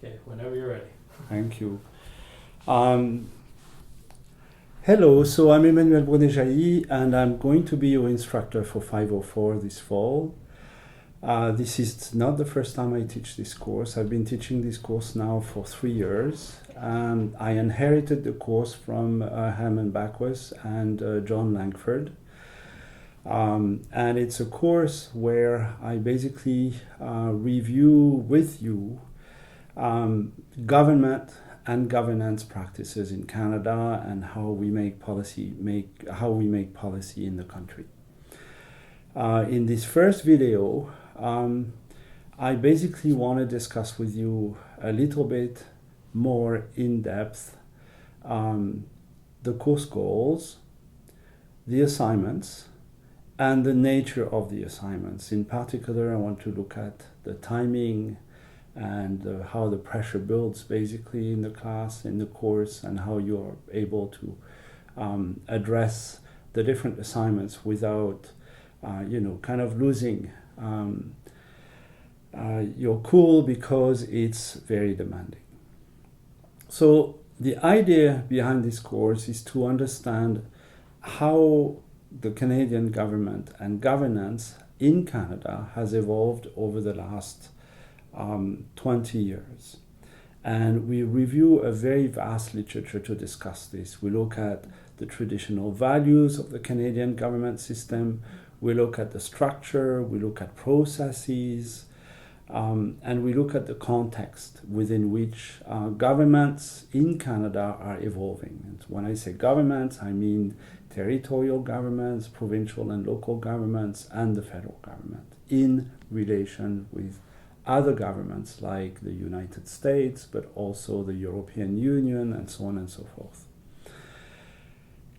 Okay, whenever you're ready. Thank you. Hello, so I'm Emmanuel Brunet-Jailly, and I'm going to be your instructor for 504 this fall. This is not the first time I teach this course. I've been teaching this course now for 3 years. I inherited the course from Herman Backwes and John Langford. And it's a course where I basically review with you government and governance practices in Canada and how we make policy in the country. In this first video, I basically want to discuss with you a little bit more in depth the course goals, the assignments, and the nature of the assignments. In particular, I want to look at the timing and how the pressure builds basically in the class, in the course, and how you're able to address the different assignments without, kind of losing your cool, because it's very demanding. So the idea behind this course is to understand how the Canadian government and governance in Canada has evolved over the last 20 years. And we review a very vast literature to discuss this. We look at the traditional values of the Canadian government system, we look at the structure, we look at processes, and we look at the context within which governments in Canada are evolving. And when I say governments, I mean territorial governments, provincial and local governments, and the federal government in relation with other governments like the United States, but also the European Union, and so on and so forth.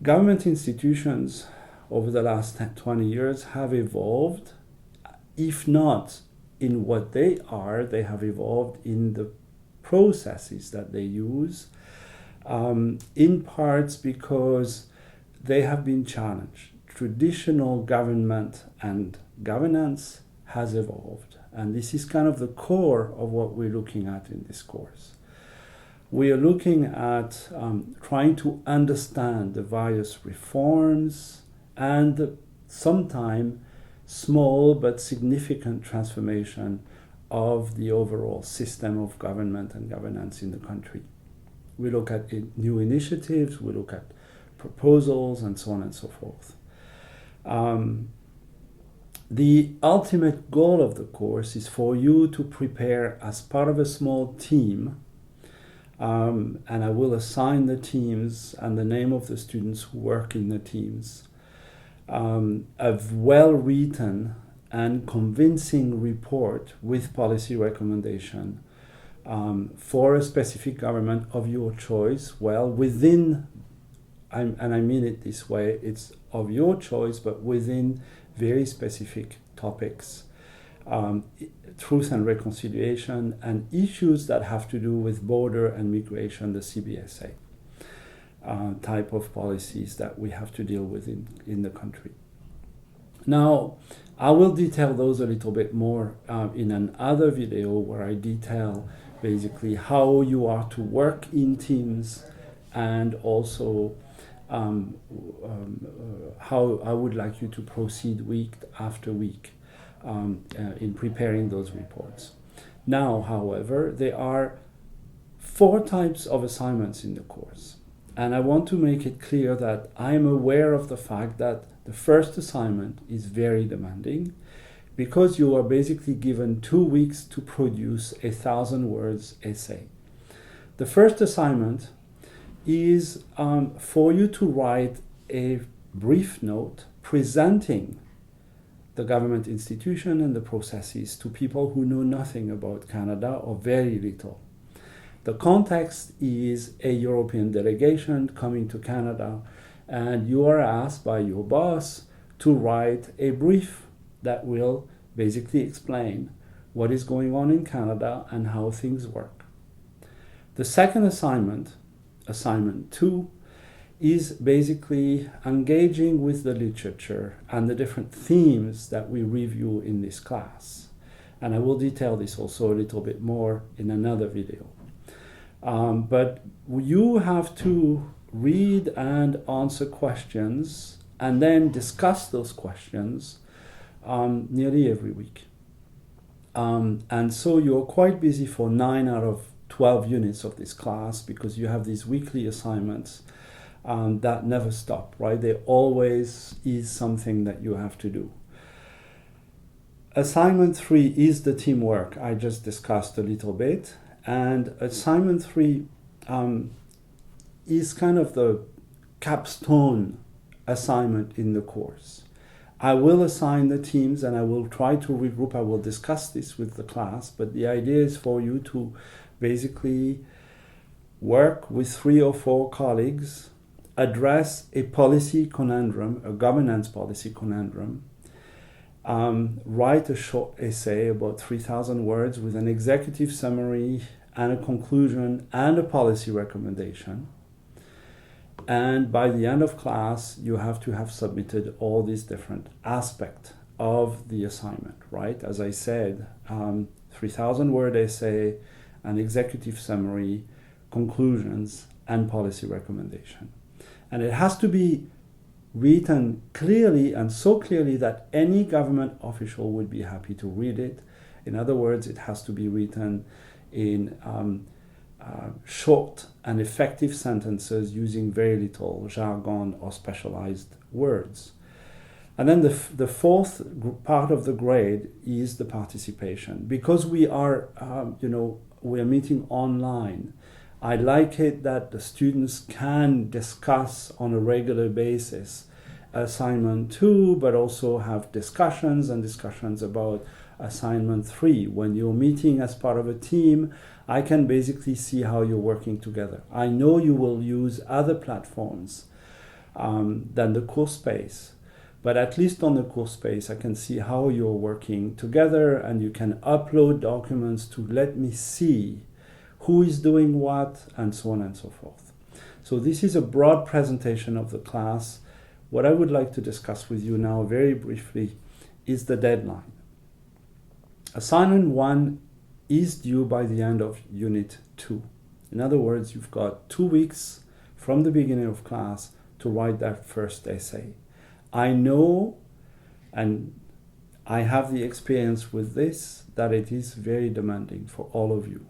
Government institutions over the last 20 years have evolved, if not in what they are, they have evolved in the processes that they use, in parts because they have been challenged. Traditional government and governance has evolved, and this is kind of the core of what we're looking at in this course. We are looking at trying to understand the various reforms and sometimes small but significant transformation of the overall system of government and governance in the country. We look at new initiatives, we look at proposals, and so on and so forth. The ultimate goal of the course is for you to prepare as part of a small team, and I will assign the teams and the name of the students who work in the teams, a well-written and convincing report with policy recommendation for a specific government of your choice, within, and I mean it this way, it's of your choice, but within very specific topics, truth and reconciliation, and issues that have to do with border and migration, the CBSA type of policies that we have to deal with in the country. Now, I will detail those a little bit more in another video where I detail basically how you are to work in teams, and also how I would like you to proceed week after week in preparing those reports. Now, however, there are 4 types of assignments in the course, and I want to make it clear that I am aware of the fact that the first assignment is very demanding, because you are basically given 2 weeks to produce a 1,000 words essay. The first assignment is for you to write a brief note presenting the government institution and the processes to people who know nothing about Canada or very little. The context is a European delegation coming to Canada, and you are asked by your boss to write a brief that will basically explain what is going on in Canada and how things work. The second assignment, assignment 2, is basically engaging with the literature and the different themes that we review in this class. And I will detail this also a little bit more in another video. But you have to read and answer questions and then discuss those questions nearly every week. And so you're quite busy for 9 out of 12 units of this class because you have these weekly assignments that never stop, right? There always is something that you have to do. Assignment 3 is the teamwork I just discussed a little bit. And assignment 3 is kind of the capstone assignment in the course. I will assign the teams and I will try to regroup. I will discuss this with the class, but the idea is for you to basically work with 3 or 4 colleagues, address a policy conundrum, a governance policy conundrum, write a short essay about 3,000 words with an executive summary and a conclusion and a policy recommendation. And by the end of class, you have to have submitted all these different aspects of the assignment, right? As I said, 3,000 word essay, an executive summary, conclusions, and policy recommendation. And it has to be written clearly and so clearly that any government official would be happy to read it. In other words, it has to be written in short and effective sentences using very little jargon or specialized words. And then the fourth part of the grade is the participation. Because we are, we are meeting online, I like it that the students can discuss on a regular basis assignment 2, but also have discussions about assignment 3. When you're meeting as part of a team, I can basically see how you're working together. I know you will use other platforms than the CourseSpace, but at least on the CourseSpace, I can see how you're working together, and you can upload documents to let me see who is doing what, and so on and so forth. So this is a broad presentation of the class. What I would like to discuss with you now very briefly is the deadline. Assignment 1 is due by the end of Unit 2. In other words, you've got 2 weeks from the beginning of class to write that first essay. I know, and I have the experience with this, that it is very demanding for all of you.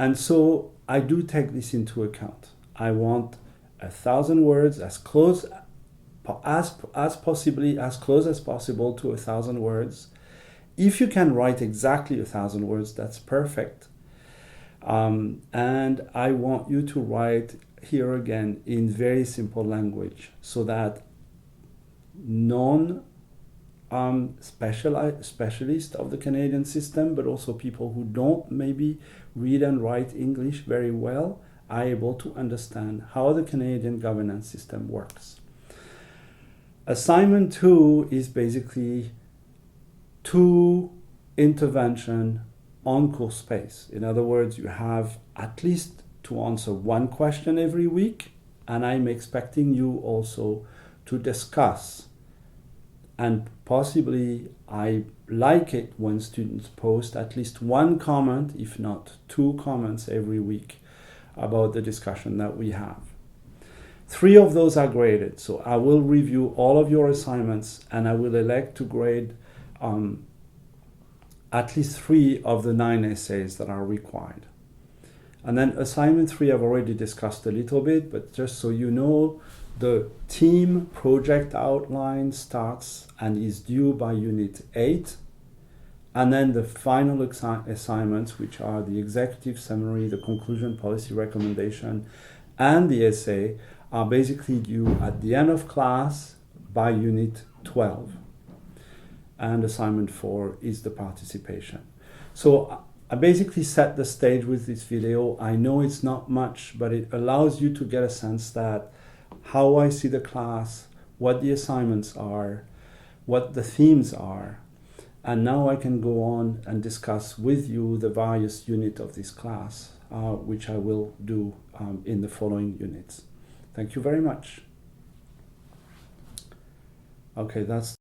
And so I do take this into account. I want 1,000 words, as close as possible to 1,000 words. If you can write exactly 1,000 words, that's perfect. And I want you to write here again in very simple language so that specialists of the Canadian system, but also people who don't maybe read and write English very well, are able to understand how the Canadian governance system works. Assignment 2 is basically 2 intervention on CourseSpace. In other words, you have at least to answer 1 question every week, and I'm expecting you also to discuss. And possibly, I like it when students post at least 1 comment, if not 2 comments every week about the discussion that we have. 3 of those are graded, so I will review all of your assignments and I will elect to grade at least 3 of the 9 essays that are required. And then assignment 3 I've already discussed a little bit, but just so you know, the team project outline starts and is due by Unit 8. And then the final assignments, which are the executive summary, the conclusion, policy recommendation, and the essay, are basically due at the end of class by Unit 12. And assignment 4 is the participation. So I basically set the stage with this video. I know it's not much, but it allows you to get a sense that how I see the class, what the assignments are, what the themes are. And now I can go on and discuss with you the various units of this class, which I will do in the following units. Thank you very much. Okay, that's